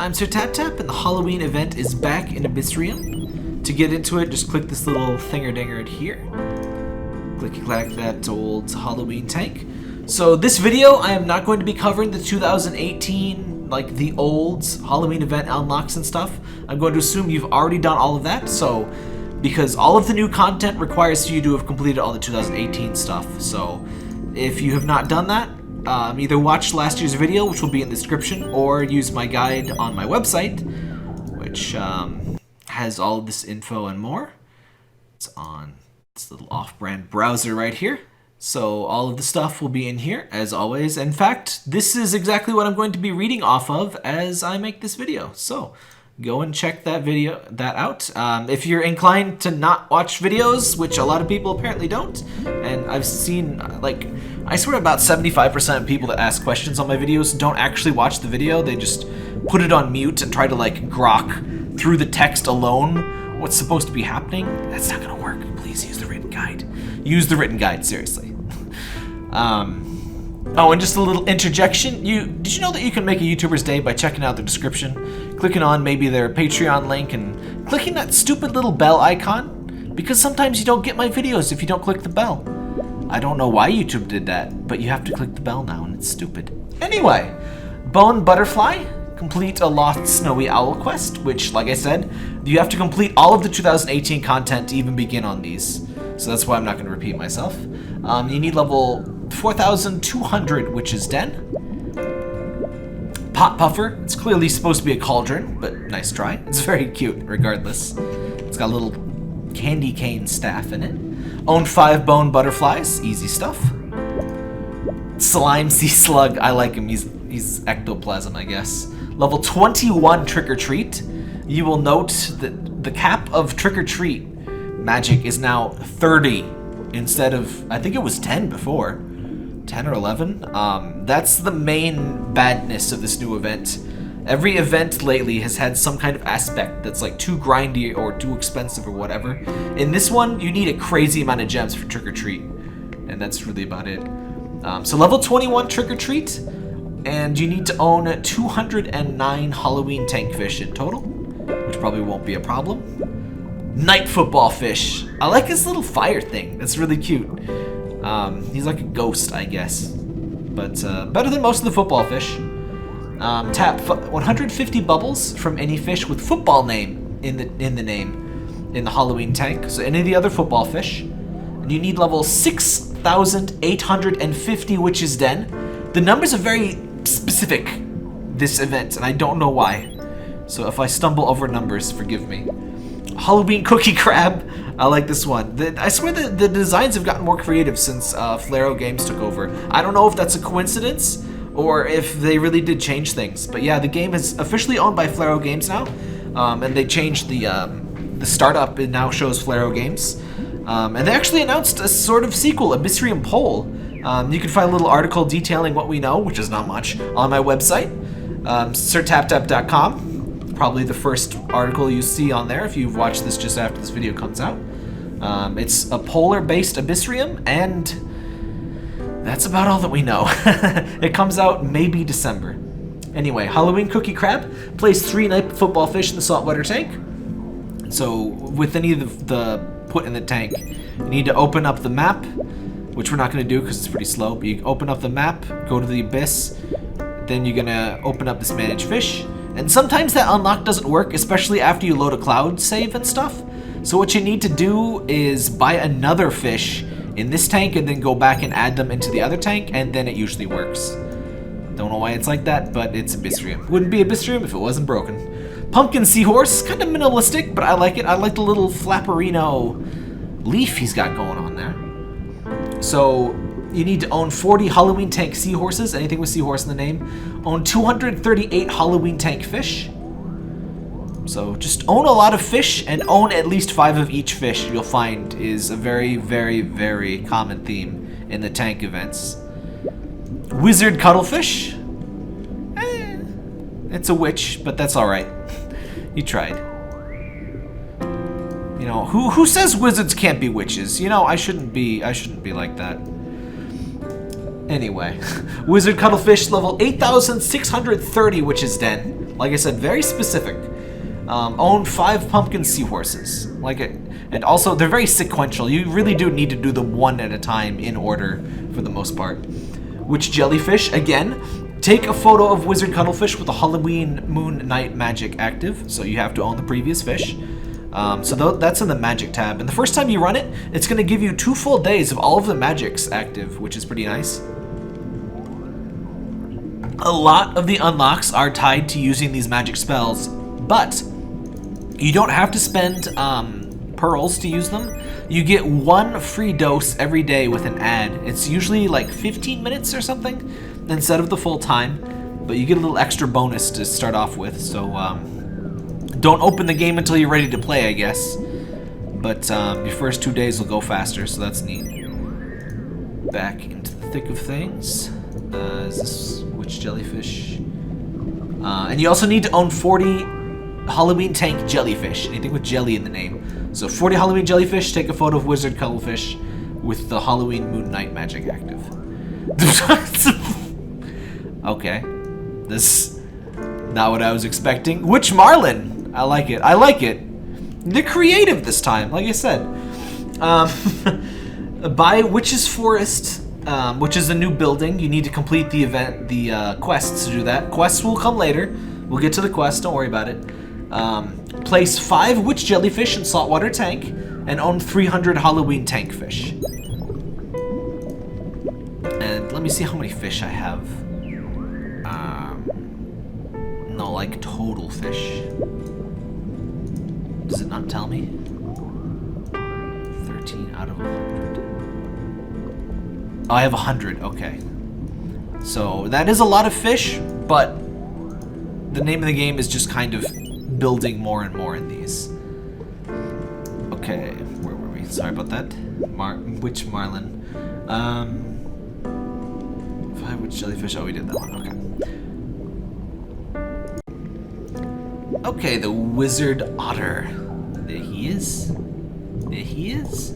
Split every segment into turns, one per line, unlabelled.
I'm SirTapTap, and the Halloween event is back in AbyssRium. To get into it, just click this little thinger-dinger here. Click that old Halloween tank. So this video, I am not going to be covering the 2018, like the old Halloween event unlocks and stuff. I'm going to assume you've already done all of that, so because all of the new content requires you to have completed all the 2018 stuff. So if you have not done that, either watch last year's video, which will be in the description, or use my guide on my website, which has all of this info and more. It's on this little off-brand browser right here. So all of the stuff will be in here, as always. In fact, this is exactly what I'm going to be reading off of as I make this video. So go and check that out. If you're inclined to not watch videos, which a lot of people apparently don't, and I've seen, like, I swear about 75% of people that ask questions on my videos don't actually watch the video. They just put it on mute and try to, like, grok through the text alone what's supposed to be happening. That's not gonna work. Please use the written guide. Use the written guide, seriously. Oh, and just a little interjection. Did you know that you can make a YouTuber's day by checking out the description, clicking on maybe their Patreon link, and clicking that stupid little bell icon? Because sometimes you don't get my videos if you don't click the bell. I don't know why YouTube did that, but you have to click the bell now, and it's stupid. Anyway, Bone Butterfly, complete a Lost Snowy Owl quest, which, like I said, you have to complete all of the 2018 content to even begin on these. So that's why I'm not going to repeat myself. You need level 4,200 Witch's Den. Pot Puffer. It's clearly supposed to be a cauldron, but nice try. It's very cute, regardless. It's got a little candy cane staff in it. Own 5 Bone Butterflies. Easy stuff. Slime Sea Slug. I like him. He's ectoplasm, I guess. Level 21 Trick or Treat. You will note that the cap of Trick or Treat magic is now 30 instead of, I think it was 10 before. 10 or 11. That's the main badness of this new event. Every event lately has had some kind of aspect that's like too grindy or too expensive or whatever. In this one, you need a crazy amount of gems for Trick or Treat, and that's really about it. So level 21 Trick or Treat, and you need to own 209 Halloween tank fish in total, which probably won't be a problem. Night Football Fish. I like his little fire thing. It's really cute. He's like a ghost, I guess, but better than most of the football fish. Tap 150 bubbles from any fish with football name in the name in the Halloween tank. So any of the other football fish. And you need level 6,850 Witch's Den. The numbers are very specific this event, and I don't know why. So if I stumble over numbers, forgive me. Halloween Cookie Crab. I like this one. I swear the designs have gotten more creative since Flaro Games took over. I don't know if that's a coincidence or if they really did change things. But yeah, the game is officially owned by Flaro Games now. And they changed the startup. It now shows Flaro Games. And they actually announced a sort of sequel, AbyssRium Poll. You can find a little article detailing what we know, which is not much, on my website, sirtaptap.com. Probably the first article you see on there if you've watched this just after this video comes out. It's a polar-based AbyssRium, and that's about all that we know. It comes out maybe December. Anyway, Halloween Cookie Crab plays 3 night football fish in the saltwater tank. So with any of the put in the tank, you need to open up the map, which we're not going to do because it's pretty slow, but you open up the map, go to the abyss, then you're going to open up this manage fish. And sometimes that unlock doesn't work, especially after you load a cloud save and stuff. So what you need to do is buy another fish in this tank and then go back and add them into the other tank, and then it usually works. Don't know why it's like that, but it's AbyssRium. Wouldn't be AbyssRium if it wasn't broken. Pumpkin Seahorse, kind of minimalistic, but I like it. I like the little flapperino leaf he's got going on there. So you need to own 40 Halloween tank seahorses, anything with seahorse in the name. Own 238 Halloween tank fish. So just own a lot of fish and own at least 5 of each fish. You'll find is a very, very, very common theme in the tank events. Wizard Cuttlefish. It's a witch, but that's all right. You tried. You know, who says wizards can't be witches? You know, I shouldn't be like that. Anyway, Wizard Cuttlefish level 8,630 Witch's Den. Like I said, very specific. Own 5 pumpkin seahorses. And also, they're very sequential. You really do need to do them one at a time in order for the most part. Witch jellyfish, again, take a photo of Wizard Cuttlefish with the Halloween Moon Night magic active, so you have to own the previous fish. That's in the magic tab, and the first time you run it, it's going to give you 2 full days of all of the magics active, which is pretty nice. A lot of the unlocks are tied to using these magic spells, but you don't have to spend pearls to use them. You get 1 free dose every day with an ad. It's usually like 15 minutes or something instead of the full time, but you get a little extra bonus to start off with, so don't open the game until you're ready to play, I guess. But your first 2 days will go faster, so that's neat. Back into the thick of things. Is this witch jellyfish? And you also need to own 40 Halloween tank jellyfish. Anything with jelly in the name. So 40 Halloween jellyfish, take a photo of Wizard Cuttlefish with the Halloween Moon Night magic active. Okay. This not what I was expecting. Witch Marlin! I like it. I like it. They're creative this time, like I said. Buy Witch's Forest, which is a new building. You need to complete the event, the quests to do that. Quests will come later. We'll get to the quest, don't worry about it. Place 5 witch jellyfish in saltwater tank and own 300 Halloween tank fish. And let me see how many fish I have. No, like total fish. Does it not tell me? 13 out of 100. Oh, I have 100, okay. So that is a lot of fish, but the name of the game is just kind of building more and more in these. Okay, where were we? Sorry about that. Witch Marlin. 5 witch jellyfish. Oh, we did that one. Okay. Okay, the Wizard Otter. There he is. There he is.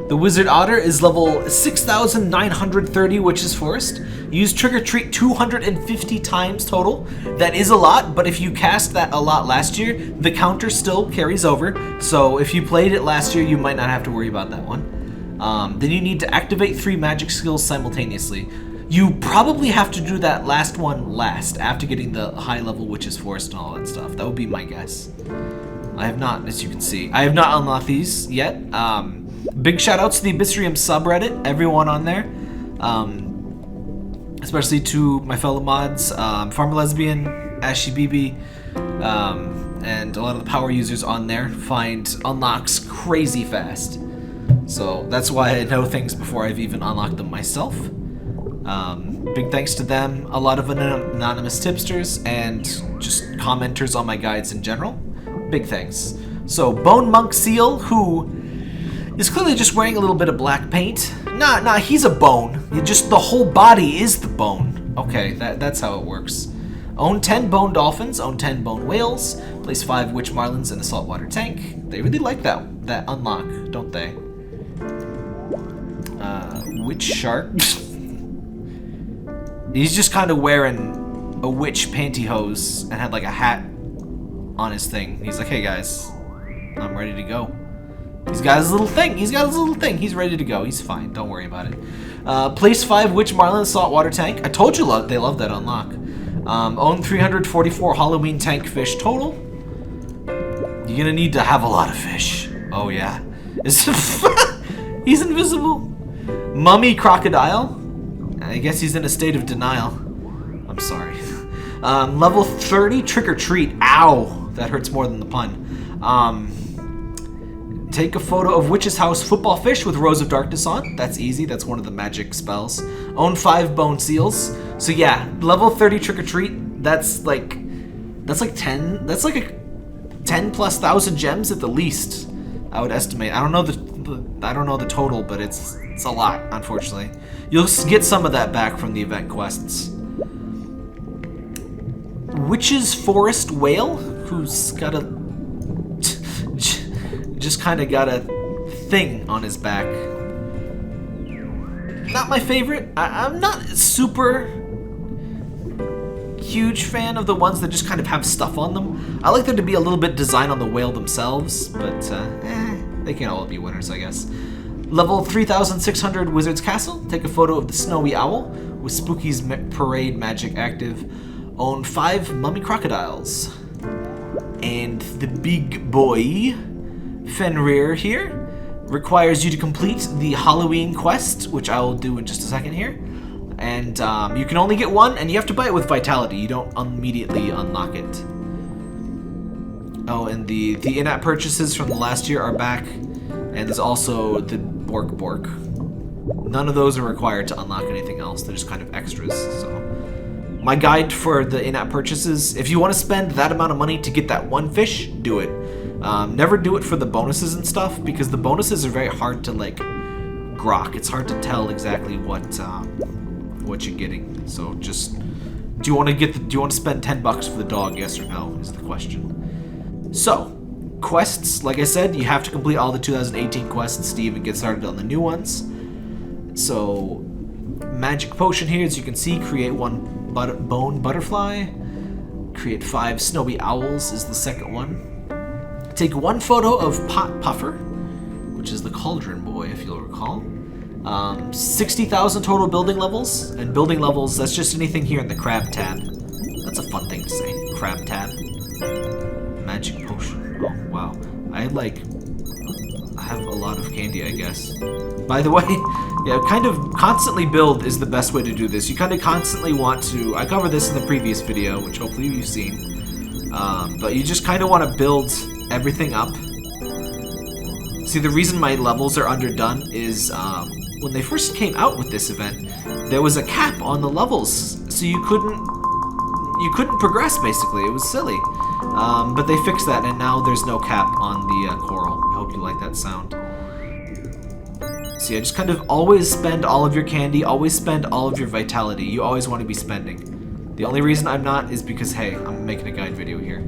The Wizard Otter is level 6,930 Witch's Forest. Use Trick or Treat 250 times total. That is a lot, but if you cast that a lot last year, the counter still carries over. So if you played it last year, you might not have to worry about that one. Then you need to activate 3 magic skills simultaneously. You probably have to do that last one last, after getting the high level Witch's Forest and all that stuff. That would be my guess. I have not, as you can see, I have not unlocked these yet. Big shout outs to the AbyssRium subreddit, everyone on there. Especially to my fellow mods, Farmer Lesbian, Ashy BB, and a lot of the power users on there find unlocks crazy fast. So that's why I know things before I've even unlocked them myself. Big thanks to them, a lot of anonymous tipsters, and just commenters on my guides in general. Big thanks. So, Bone Monk Seal, who is clearly just wearing a little bit of black paint. Nah, he's a bone. Just the whole body is the bone. Okay, that's how it works. Own 10 bone dolphins, own 10 bone whales, place 5 witch marlins in a saltwater tank. They really like that unlock, don't they? Witch shark. He's just kind of wearing a witch pantyhose and had like a hat on his thing. He's like, hey guys, I'm ready to go. He's got his little thing. He's ready to go. He's fine. Don't worry about it. Place 5 witch marlin saltwater tank. I told you they love that unlock. Own 344 Halloween tank fish total. You're gonna need to have a lot of fish. Oh yeah. He's invisible. Mummy crocodile. I guess he's in a state of denial. I'm sorry. Level 30 Trick or Treat. Ow! That hurts more than the pun. Take a photo of Witch's House football fish with Rose of Darkness on. That's easy. That's one of the magic spells. Own 5 bone seals. So yeah, level 30 Trick or Treat. That's like 10. That's like a 10 plus thousand gems at the least, I would estimate. I don't know the total, but it's a lot, unfortunately. You'll get some of that back from the event quests. Witch's Forest Whale, who's got just kind of got a thing on his back. Not my favorite. I'm not super huge fan of the ones that just kind of have stuff on them. I like there to be a little bit design on the whale themselves, but they can't all be winners, I guess. Level 3600 Wizard's Castle. Take a photo of the snowy owl with Spooky's parade magic active. Own 5 mummy crocodiles. And the big boy, Fenrir here, requires you to complete the Halloween quest, which I will do in just a second here. And you can only get one, and you have to buy it with Vitality. You don't immediately unlock it. Oh, and the in-app purchases from the last year are back. And there's also the Bork. None of those are required to unlock anything else. They're just kind of extras, so... My guide for the in-app purchases, if you want to spend that amount of money to get that one fish, do it. Never do it for the bonuses and stuff, because the bonuses are very hard to, like, grok. It's hard to tell exactly what you're getting. So just, do you want to spend $10 for the dog, yes or no, is the question. So, quests, like I said, you have to complete all the 2018 quests to even get started on the new ones. So, magic potion here, as you can see, create 1 bone butterfly, create 5 snowy owls is the second one. Take 1 photo of Pot Puffer, which is the cauldron boy, if you'll recall. 60,000 total building levels, and building levels, that's just anything here in the crab tab. That's a fun thing to say, crab tab. Magic potion, oh wow. I have a lot of candy, I guess. By the way, yeah, kind of constantly build is the best way to do this. You kind of constantly want to, I covered this in the previous video, which hopefully you've seen, but you just kind of want to build everything up. See, the reason my levels are underdone is when they first came out with this event, there was a cap on the levels, so you couldn't progress, basically. It was silly. But they fixed that, and now there's no cap on the coral. I hope you like that sound. So yeah, just kind of always spend all of your candy, always spend all of your vitality. You always want to be spending. The only reason I'm not is because, hey, I'm making a guide video here.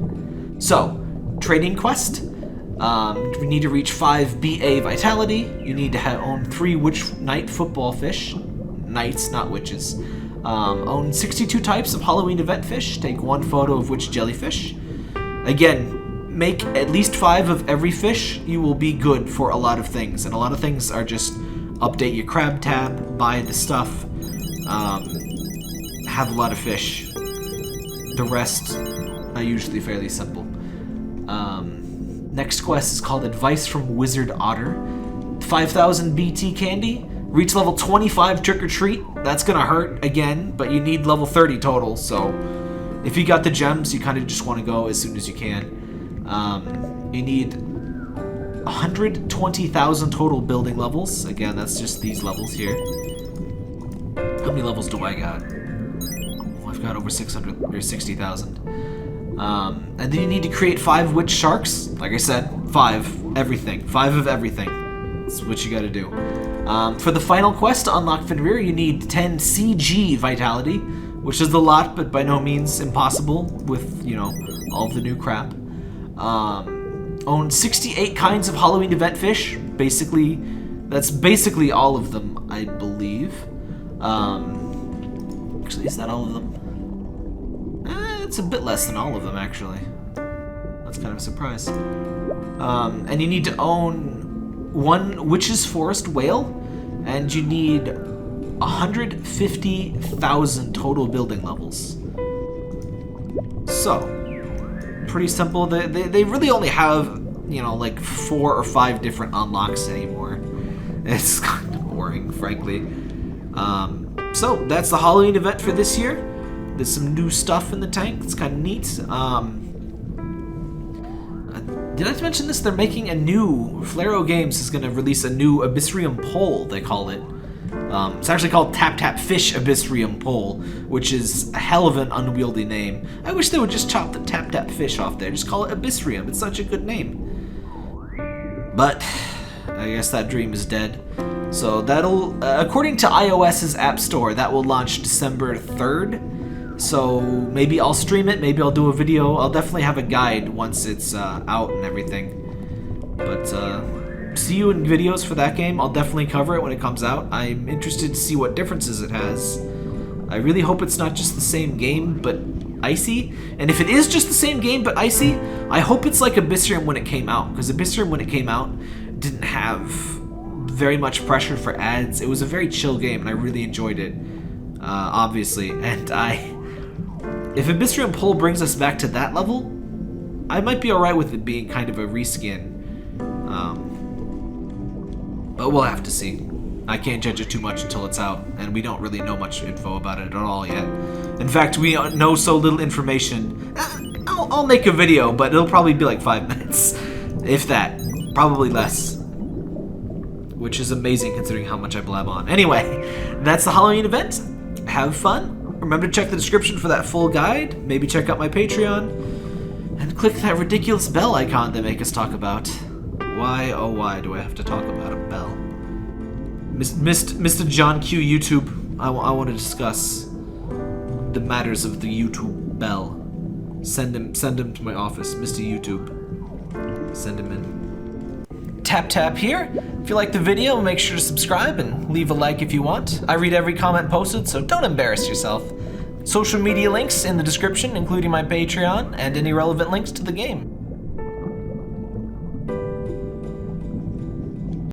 So, trading quest. We need to reach 5 BA vitality. You need to own 3 witch knight football fish. Knights, not witches. Own 62 types of Halloween event fish. Take 1 photo of witch jellyfish. Again, make at least 5 of every fish. You will be good for a lot of things. And a lot of things are just update your crab tab, buy the stuff, have a lot of fish. The rest are usually fairly simple. Next quest is called Advice from Wizard Otter. 5,000 BT candy. Reach level 25 trick or treat. That's gonna hurt again, but you need level 30 total, so if you got the gems, you kind of just want to go as soon as you can. You need 120,000 total building levels. Again, that's just these levels here. How many levels do I got? Oh, I've got over 600 or 60,000. And then you need to create 5 witch sharks. Like I said, 5 everything. 5 of everything. That's what you got to do. For the final quest to unlock Fenrir, you need 10 CG vitality, which is a lot, but by no means impossible with, you know, all of the new crap. Own 68 kinds of Halloween event fish. Basically, that's basically all of them, I believe. Actually, is that all of them? It's a bit less than all of them, actually. That's kind of a surprise. And you need to own 1 Witch's Forest whale, and you need 150,000 total building levels. So, pretty simple. They really only have, you know, like 4 or 5 different unlocks anymore. It's kind of boring, frankly. So, that's the Halloween event for this year. There's some new stuff in the tank. It's kind of neat. Did I mention this? They're making a new... Flaro Games is going to release a new AbyssRium pole, they call it. It's actually called Tap Tap Fish AbyssRium pole, which is a hell of an unwieldy name. I wish they would just chop the Tap Tap Fish off there. Just call it AbyssRium. It's such a good name. But I guess that dream is dead. So that'll... according to iOS's App Store, that will launch December 3rd. So maybe I'll stream it, maybe I'll do a video. I'll definitely have a guide once it's out and everything. But see you in videos for that game. I'll definitely cover it when it comes out. I'm interested to see what differences it has. I really hope it's not just the same game, but icy. And if it is just the same game but icy, I hope it's like AbyssRium when it came out, because AbyssRium when it came out didn't have very much pressure for ads. It was a very chill game, and I really enjoyed it, obviously. And if AbyssRium Pull brings us back to that level, I might be alright with it being kind of a reskin. But we'll have to see. I can't judge it too much until it's out, and we don't really know much info about it at all yet. In fact, we know so little information. I'll make a video, but it'll probably be like 5 minutes. If that. Probably less. Which is amazing considering how much I blab on. Anyway, that's the Halloween event. Have fun. Remember to check the description for that full guide. Maybe check out my Patreon. And click that ridiculous bell icon they make us talk about. Why, oh why do I have to talk about a bell? Mr. John Q YouTube, I want to discuss the matters of the YouTube bell. Send him to my office, Mr. YouTube. Send him in. Tap here. If you like the video, make sure to subscribe and leave a like if you want. I read every comment posted, so don't embarrass yourself. Social media links in the description, including my Patreon and any relevant links to the game.